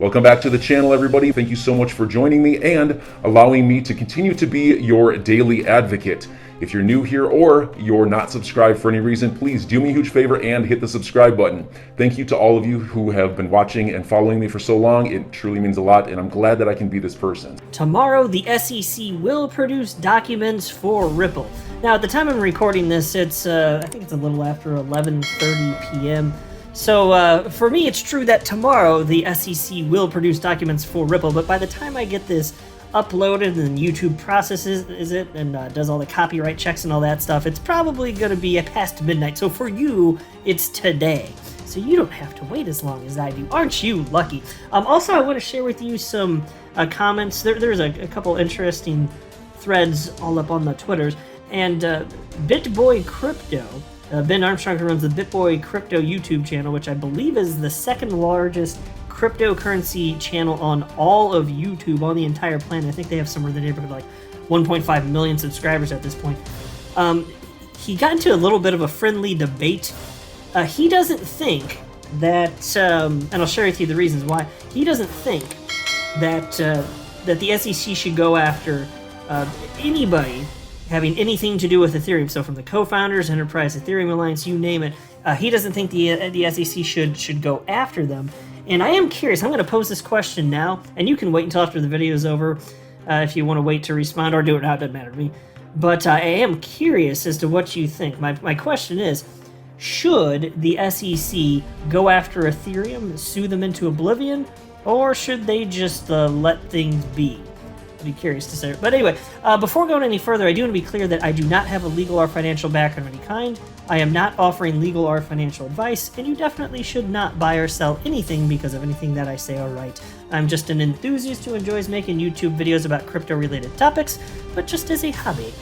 Welcome back to the channel, everybody. Thank you so much for joining me and allowing me to continue to be your daily advocate. If you're new here or you're not subscribed for any reason, please do me a huge favor and hit the subscribe button. Thank you to all of you who have been watching and following me for so long. It truly means a lot, and I'm glad that I can be this person. Tomorrow, the SEC will produce documents for Ripple. Now, at the time I'm recording this, it's I think it's a little after 11:30 p.m. So for me, it's true that tomorrow the SEC will produce documents for Ripple, but by the time I get this uploaded and YouTube processes it and does all the copyright checks and all that stuff, it's probably going to be past midnight. So for you, it's today. So you don't have to wait as long as I do. Aren't you lucky? Also, I want to share with you some comments. There's a couple interesting threads all up on the Twitters. And BitBoy Crypto, Ben Armstrong, who runs the BitBoy Crypto YouTube channel, which I believe is the second largest cryptocurrency channel on all of YouTube, on the entire planet. I think they have somewhere in the neighborhood of like 1.5 million subscribers at this point. He got into a little bit of a friendly debate. He doesn't think that, and I'll share with you the reasons why, he doesn't think that, that the SEC should go after anybody having anything to do with Ethereum. So from the co-founders, Enterprise Ethereum Alliance, you name it, he doesn't think the SEC should go after them. And I am curious. I'm going to pose this question now, and you can wait until after the video is over if you want to wait to respond, or do it now. It doesn't matter to me. But I am curious as to what you think. My question is, should the SEC go after Ethereum, sue them into oblivion, or should they just let things be? Be curious to say. But anyway, before going any further, I do want to be clear that I do not have a legal or financial background of any kind. I am not offering legal or financial advice, and you definitely should not buy or sell anything because of anything that I say or write. I'm just an enthusiast who enjoys making YouTube videos about crypto-related topics, but just as a hobby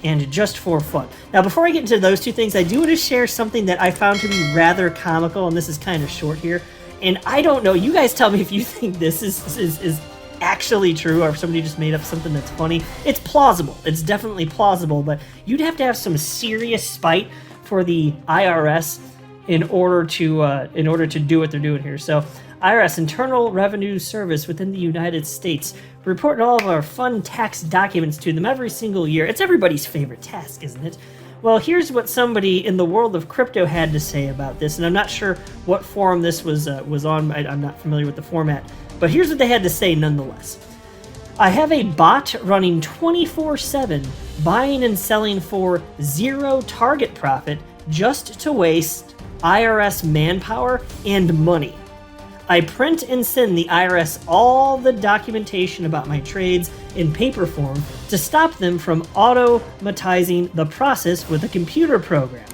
and just for fun. Now, before I get into those two things, I do want to share something that I found to be rather comical, and this is kind of short here. And I don't know, you guys tell me if you think this is actually true, or if somebody just made up something that's funny. It's plausible. It's definitely plausible, but you'd have to have some serious spite for the IRS in order to do what they're doing here. So, IRS, Internal Revenue Service within the United States, report all of our fun tax documents to them every single year. It's everybody's favorite task, isn't it? Well, here's what somebody in the world of crypto had to say about this, and I'm not sure what forum this was on. I'm not familiar with the format. But here's what they had to say nonetheless. I have a bot running 24/7, buying and selling for zero target profit just to waste IRS manpower and money. I print and send the IRS all the documentation about my trades in paper form to stop them from automatizing the process with a computer program.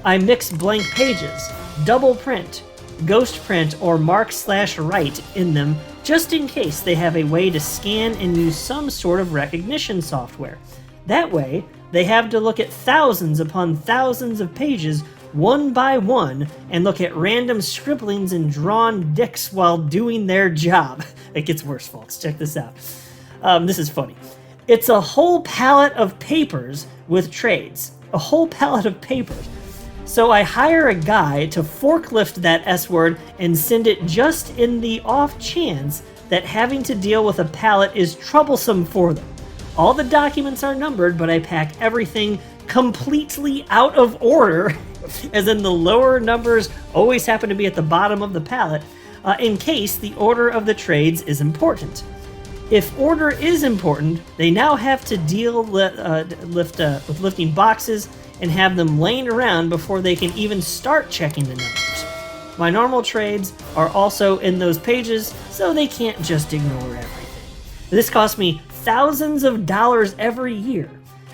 I mix blank pages, double print, ghost print, or mark/write in them just in case they have a way to scan and use some sort of recognition software. That way, they have to look at thousands upon thousands of pages one by one and look at random scribblings and drawn dicks while doing their job. It gets worse, folks. Check this out. This is funny. It's a whole pallet of papers with trades. A whole pallet of papers. So I hire a guy to forklift that S word and send it just in the off chance that having to deal with a pallet is troublesome for them. All the documents are numbered, but I pack everything completely out of order, as in the lower numbers always happen to be at the bottom of the pallet, in case the order of the trades is important. If order is important, they now have to deal with lifting boxes and have them laying around before they can even start checking the numbers. My normal trades are also in those pages, so they can't just ignore everything. This costs me thousands of dollars every year.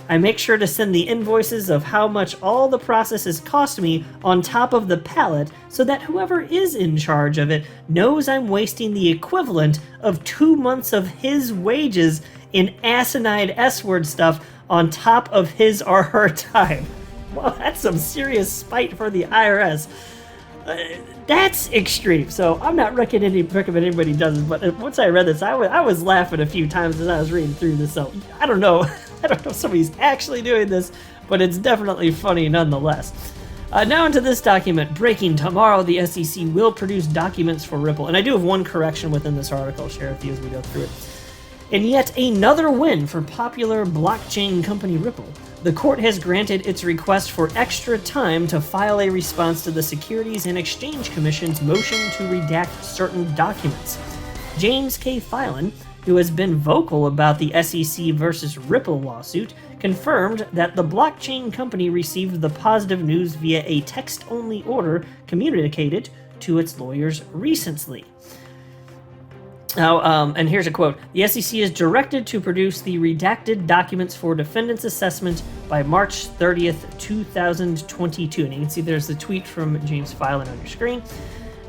I make sure to send the invoices of how much all the processes cost me on top of the pallet so that whoever is in charge of it knows I'm wasting the equivalent of 2 months of his wages in asinine S-word stuff on top of his or her time. Well, that's some serious spite for the IRS. That's extreme. So I'm not recommending anybody does it, but once I read this, I was laughing a few times as I was reading through this. So I don't know. I don't know if somebody's actually doing this, but it's definitely funny nonetheless. Now into this document. Breaking tomorrow, the SEC will produce documents for Ripple. And I do have one correction within this article. I'll share with you as we go through it. And yet another win for popular blockchain company Ripple. The court has granted its request for extra time to file a response to the Securities and Exchange Commission's motion to redact certain documents. James K. Filan, who has been vocal about the SEC versus Ripple lawsuit, confirmed that the blockchain company received the positive news via a text-only order communicated to its lawyers recently. Now, and here's a quote. The SEC is directed to produce the redacted documents for defendant's assessment by March 30th, 2022. And you can see there's the tweet from James Filan on your screen.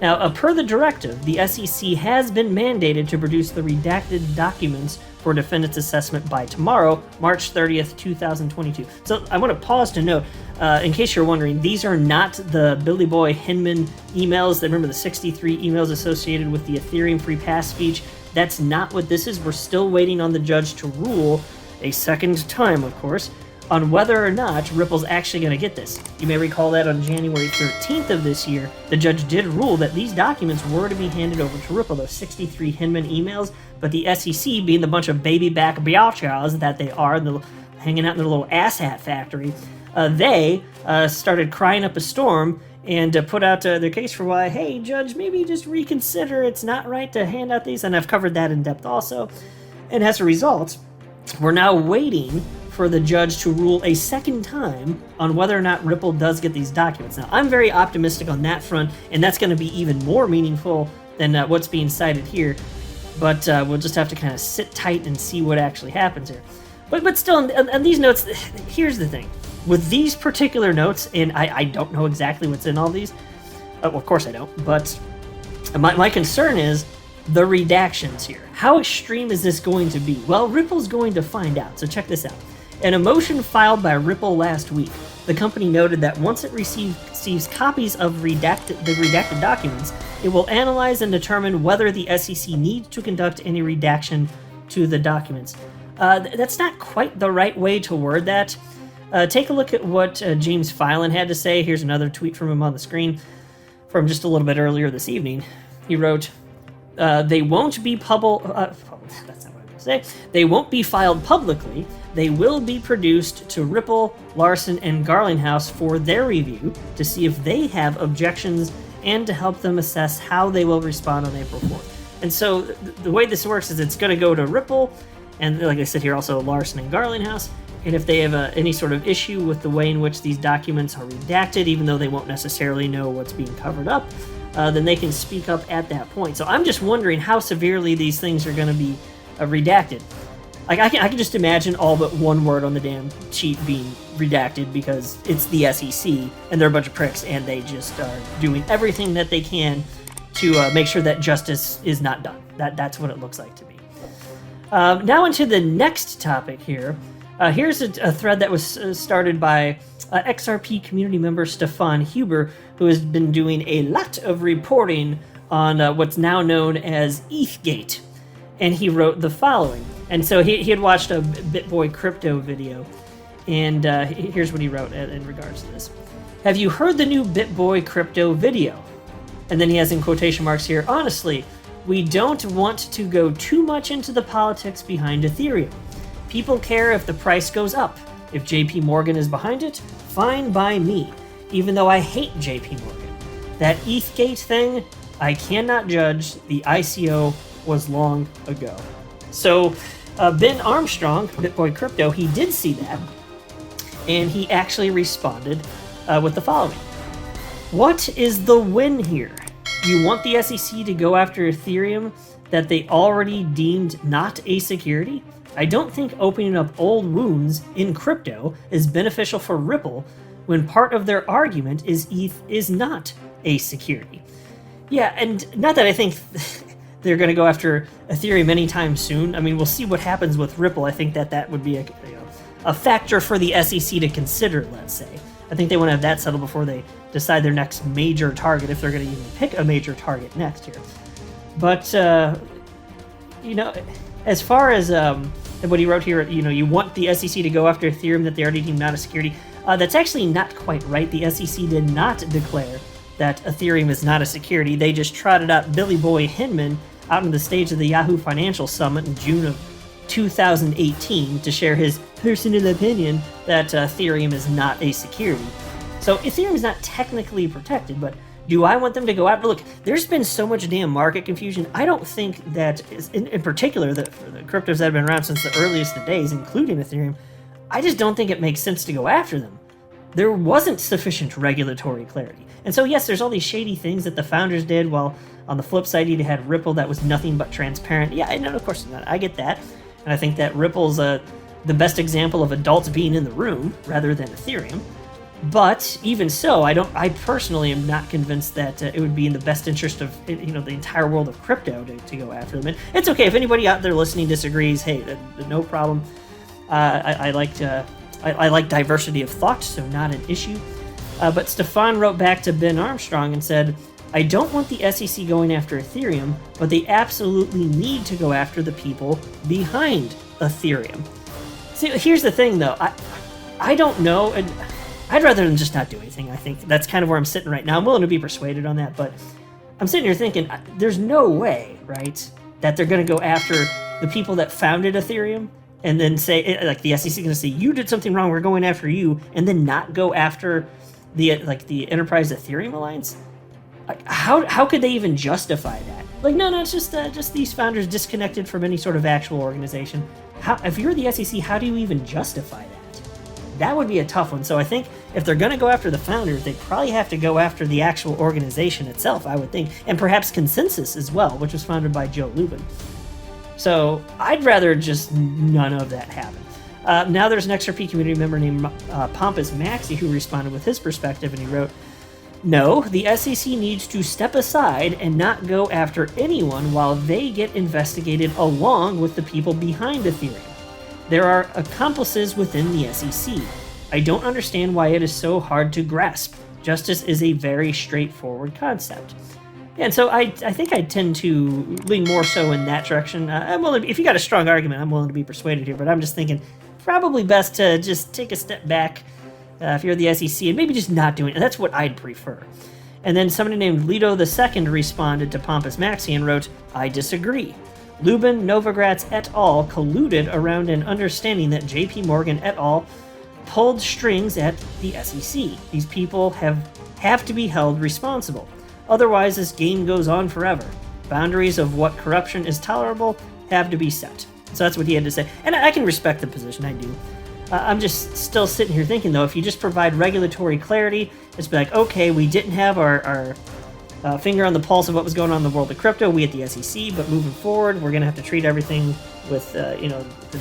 Now, per the directive, the SEC has been mandated to produce the redacted documents for defendant's assessment by tomorrow, March 30th, 2022. So I want to pause to note, in case you're wondering, these are not the Billy Boy Hinman emails. Remember the 63 emails associated with the Ethereum free pass speech? That's not what this is. We're still waiting on the judge to rule, a second time, of course, on whether or not Ripple's actually going to get this. You may recall that on January 13th of this year, the judge did rule that these documents were to be handed over to Ripple, those 63 Hinman emails, but the SEC, being the bunch of baby-back biatchas that they are, hanging out in their little asshat factory, they started crying up a storm and put out their case for why, hey, judge, maybe just reconsider. It's not right to hand out these, and I've covered that in depth also. And as a result, we're now waiting for the judge to rule a second time on whether or not Ripple does get these documents. Now, I'm very optimistic on that front, and that's going to be even more meaningful than what's being cited here. But we'll just have to kind of sit tight and see what actually happens here. But still, and these notes, here's the thing. With these particular notes, and I don't know exactly what's in all these. Well, of course I don't, but my concern is the redactions here. How extreme is this going to be? Well, Ripple's going to find out, so check this out. In a motion filed by Ripple last week, the company noted that once it receives copies of the redacted documents, it will analyze and determine whether the SEC needs to conduct any redaction to the documents. That's not quite the right way to word that. Take a look at what James Filan had to say. Here's another tweet from him on the screen from just a little bit earlier this evening. He wrote, they won't be that's not what I'm going to say. They won't be filed publicly. They will be produced to Ripple, Larson, and Garlinghouse for their review to see if they have objections and to help them assess how they will respond on April 4th. And so the way this works is it's going to go to Ripple, and like I said here, also Larson and Garlinghouse. And if they have any sort of issue with the way in which these documents are redacted, even though they won't necessarily know what's being covered up, then they can speak up at that point. So I'm just wondering how severely these things are going to be redacted. Like I can just imagine all but one word on the damn sheet being redacted because it's the SEC and they're a bunch of pricks and they just are doing everything that they can to make sure that justice is not done. That's what it looks like to me. Now into the next topic here. Here's a thread that was started by XRP community member Stefan Huber, who has been doing a lot of reporting on what's now known as ETHgate. And he wrote the following. And so he had watched a BitBoy crypto video, and here's what he wrote in regards to this. Have you heard the new BitBoy crypto video? And then he has in quotation marks here, honestly, we don't want to go too much into the politics behind Ethereum. People care if the price goes up. If JP Morgan is behind it, fine by me, even though I hate JP Morgan. That ETHgate thing, I cannot judge. The ICO was long ago. So Ben Armstrong, BitBoy Crypto, he did see that, and he actually responded with the following. What is the win here? You want the SEC to go after Ethereum that they already deemed not a security? I don't think opening up old wounds in crypto is beneficial for Ripple when part of their argument is ETH is not a security. Yeah, and not that I think they're going to go after Ethereum anytime soon. I mean, we'll see what happens with Ripple. I think that would be a factor for the SEC to consider, let's say. I think they want to have that settled before they decide their next major target, if they're going to even pick a major target next year. But, as far as what he wrote here, you want the SEC to go after Ethereum that they already deemed not a security. That's actually not quite right. The SEC did not declare that Ethereum is not a security. They just trotted out Billy Boy Hinman out on the stage of the Yahoo Financial Summit in June of 2018 to share his personal opinion that Ethereum is not a security. So Ethereum is not technically protected, but do I want them to go out? Look, there's been so much damn market confusion. I don't think that, in particular, for the cryptos that have been around since the earliest of days, including Ethereum, I just don't think it makes sense to go after them. There wasn't sufficient regulatory clarity. And so, yes, there's all these shady things that the founders did, while on the flip side, you had Ripple that was nothing but transparent. Yeah, and of course not. I get that. And I think that Ripple's the best example of adults being in the room rather than Ethereum. But even so, I personally am not convinced that it would be in the best interest of the entire world of crypto to go after them. And it's okay if anybody out there listening disagrees. Hey, no problem. I like diversity of thought, so not an issue. But Stefan wrote back to Ben Armstrong and said, "I don't want the SEC going after Ethereum, but they absolutely need to go after the people behind Ethereum." See, here's the thing, though. I don't know, and I'd rather than just not do anything. I think that's kind of where I'm sitting right now. I'm willing to be persuaded on that, but I'm sitting here thinking, there's no way, right, that they're going to go after the people that founded Ethereum and then say, like, the SEC is going to say, you did something wrong, we're going after you, and then not go after the Enterprise Ethereum Alliance. Like, how could they even justify that? Like, no, it's just these founders disconnected from any sort of actual organization. If you're the SEC, how do you even justify that? That would be a tough one. So I think if they're going to go after the founders, they probably have to go after the actual organization itself, I would think, and perhaps Consensus as well, which was founded by Joe Lubin. So I'd rather just none of that happen. Now there's an XRP community member named Pompous Maxi who responded with his perspective, and he wrote, "No, the SEC needs to step aside and not go after anyone while they get investigated along with the people behind Ethereum. There are accomplices within the SEC. I don't understand why it is so hard to grasp. Justice is a very straightforward concept." And so I think I tend to lean more so in that direction. I'm willing, if you got a strong argument, I'm willing to be persuaded here, but I'm just thinking probably best to just take a step back if you're the SEC and maybe just not doing it. That's what I'd prefer. And then somebody named Leto II responded to Pompous Maxi and wrote, "I disagree. Lubin, Novogratz et al. Colluded around an understanding that JP Morgan et al. Pulled strings at the SEC. These people have to be held responsible. Otherwise, this game goes on forever. Boundaries of what corruption is tolerable have to be set." So that's what he had to say. And I can respect the position, I do. I'm just still sitting here thinking, though, if you just provide regulatory clarity, it's be like, okay, we didn't have our finger on the pulse of what was going on in the world of crypto, we at the SEC, but moving forward, we're going to have to treat everything with,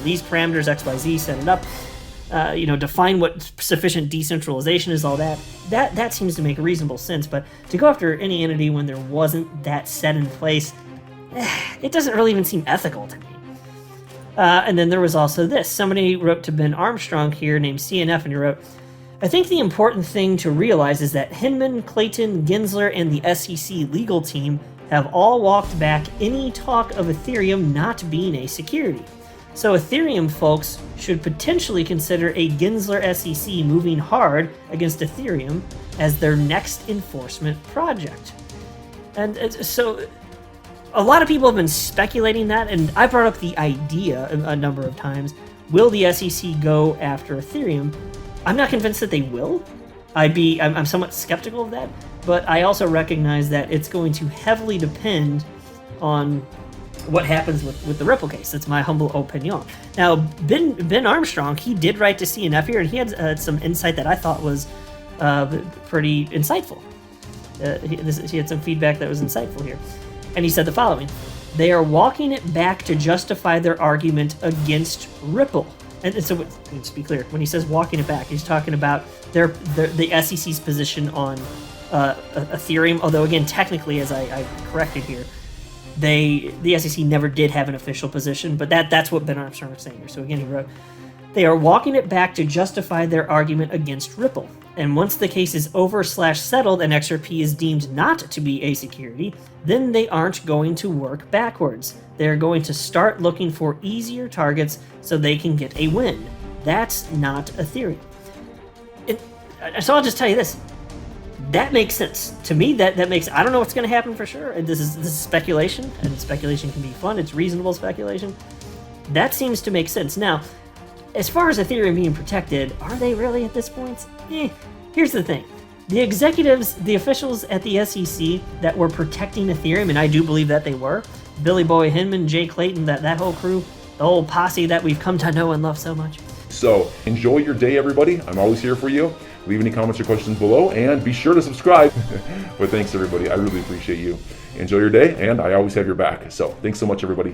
these parameters, XYZ, set it up, define what sufficient decentralization is, all that. That seems to make reasonable sense, but to go after any entity when there wasn't that set in place, it doesn't really even seem ethical to me. And then there was also this. Somebody wrote to Ben Armstrong here named CNF, and he wrote, "I think the important thing to realize is that Hinman, Clayton, Gensler, and the SEC legal team have all walked back any talk of Ethereum not being a security. So Ethereum folks should potentially consider a Gensler SEC moving hard against Ethereum as their next enforcement project." And so a lot of people have been speculating that, and I brought up the idea a number of times. Will the SEC go after Ethereum? I'm not convinced that they will. I'm somewhat skeptical of that, but I also recognize that it's going to heavily depend on what happens with the Ripple case. That's my humble opinion. Now, Ben Armstrong, he did write to CNF here, and he had some insight that I thought was pretty insightful. He had some feedback that was insightful here. And he said the following: "They are walking it back to justify their argument against Ripple." And so, let's be clear, when he says walking it back, he's talking about the SEC's position on Ethereum, although again, technically, as I corrected here, the SEC never did have an official position, but that's what Ben Armstrong was saying here. So again, he wrote, "They are walking it back to justify their argument against Ripple. And once the case is over/settled and XRP is deemed not to be a security, then they aren't going to work backwards. They're going to start looking for easier targets so they can get a win. That's not Ethereum." And So I'll just tell you this. That makes sense to me. That makes. I don't know what's going to happen for sure. This is speculation, and speculation can be fun. It's reasonable speculation. That seems to make sense. Now, as far as Ethereum being protected, are they really at this point? Here's the thing. The executives, the officials at the SEC that were protecting Ethereum, and I do believe that they were, Billy Boy Hinman, Jay Clayton, that whole crew, the whole posse that we've come to know and love so much. So enjoy your day, everybody. I'm always here for you. Leave any comments or questions below, and be sure to subscribe. But thanks, everybody. I really appreciate you. Enjoy your day, and I always have your back. So thanks so much, everybody.